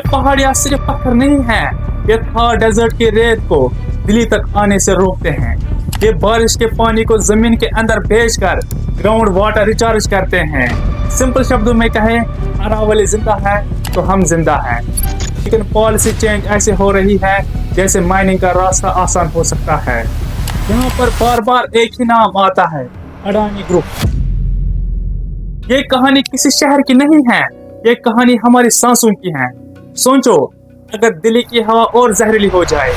पहाड़ियां सिर्फ पत्थर नहीं है, ये थार डेजर्ट की रेत को दिल्ली तक आने से रोकते हैं। ये बारिश के पानी को जमीन के अंदर भेजकर ग्राउंड वाटर रिचार्ज करते हैं। सिंपल शब्दों में कहें, अरावली जिंदा है तो हम जिंदा हैं। लेकिन पॉलिसी चेंज ऐसे हो रही है जैसे माइनिंग का रास्ता आसान हो सकता है। यहाँ पर बार बार एक ही नाम आता है, अडानी ग्रुप। ये कहानी किसी शहर की नहीं है, ये कहानी हमारी सांसों की है। सोचो, अगर दिल्ली की हवा और जहरीली हो जाए,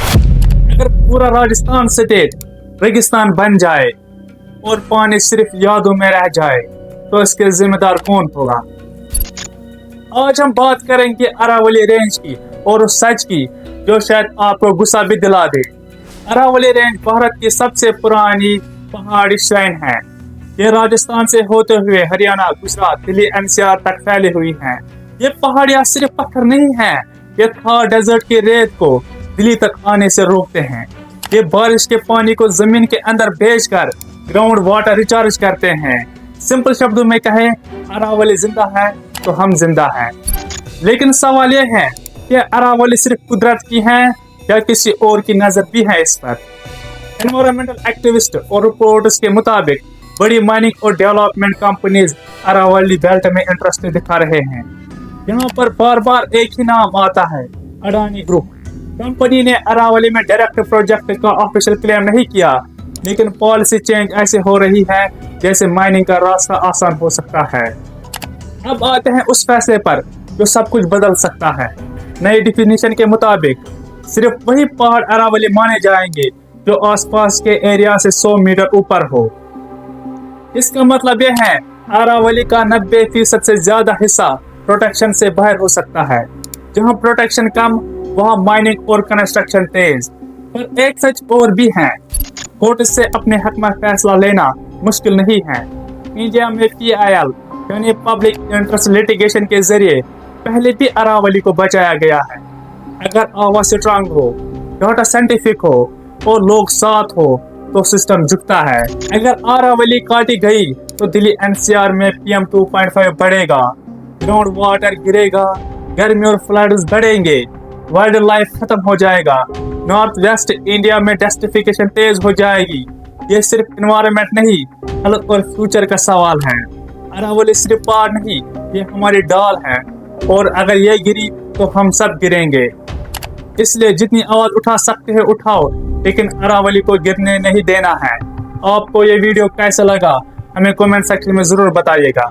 अगर पूरा राजस्थान स्टेट रेगिस्तान बन जाए और पानी सिर्फ यादों में रह जाए, तो इसके जिम्मेदार कौन होगा? आज हम बात करेंगे अरावली रेंज की और उस सच की जो शायद आपको गुस्सा भी दिला दे। अरावली रेंज भारत की सबसे पुरानी पहाड़ी श्रेणी है। ये राजस्थान से होते हुए हरियाणा, गुजरात, दिल्ली, एनसीआर तक फैली हुई हैं। ये पहाड़ियां सिर्फ पत्थर नहीं है, ये थार डेजर्ट की रेत को दिल्ली तक आने से रोकते हैं। ये बारिश के पानी को जमीन के अंदर भेजकर ग्राउंड वाटर रिचार्ज करते हैं। सिंपल शब्दों में कहें, अरावली जिंदा है तो हम जिंदा हैं। लेकिन सवाल यह है कि अरावली सिर्फ कुदरत की है या किसी और की नजर भी है इस पर? एनवायरमेंटल एक्टिविस्ट और रिपोर्टर्स के मुताबिक बड़ी माइनिंग और डेवलपमेंट कंपनीज अरावली बेल्ट में इंटरेस्ट दिखा रहे हैं। यहाँ पर बार बार एक ही नाम आता है, अडानी ग्रुप। कंपनी ने अरावली में डायरेक्ट प्रोजेक्ट का ऑफिशियल क्लेम नहीं किया, लेकिन पॉलिसी चेंज ऐसे हो रही है जैसे माइनिंग का रास्ता आसान हो सकता है। अब आते हैं उस फैसले पर जो सब कुछ बदल सकता है। नई डिफिनीशन के मुताबिक सिर्फ वही पहाड़ अरावली माने जाएंगे जो आसपास के एरिया से 100 मीटर ऊपर हो। इसका मतलब यह है, अरावली का 90% से ज्यादा हिस्सा प्रोटेक्शन से बाहर हो सकता है। जहां प्रोटेक्शन कम, वहां माइनिंग और कंस्ट्रक्शन तेज। पर एक सच और भी है, कोर्ट से अपने हक में फैसला लेना मुश्किल नहीं है। इंडिया में PIL यानी पब्लिक इंटरेस्ट लिटिगेशन के जरिए पहले भी अरावली को बचाया गया है। अगर आवाज स्ट्रांग हो, डाटा साइंटिफिक हो और लोग साथ हो तो सिस्टम झुकता है। अगर अरावली काटी गई तो दिल्ली NCR में PM 2.5 बढ़ेगा, ग्राउंड वाटर गिरेगा, गर्मी और फ्लड्स बढ़ेंगे, वाइल्ड लाइफ खत्म हो जाएगा, नॉर्थ वेस्ट इंडिया में डेस्टिफिकेशन तेज हो जाएगी। ये सिर्फ एनवायरनमेंट नहीं, हेल्थ और फ्यूचर का सवाल है। अरावली सिर्फ पहाड़ नहीं, ये हमारी डाल है, और अगर ये गिरी तो हम सब गिरेंगे। इसलिए जितनी आवाज उठा सकते हैं उठाओ, लेकिन अरावली को गिरने नहीं देना है। आपको ये वीडियो कैसा लगा हमें कमेंट सेक्शन में जरूर बताइएगा।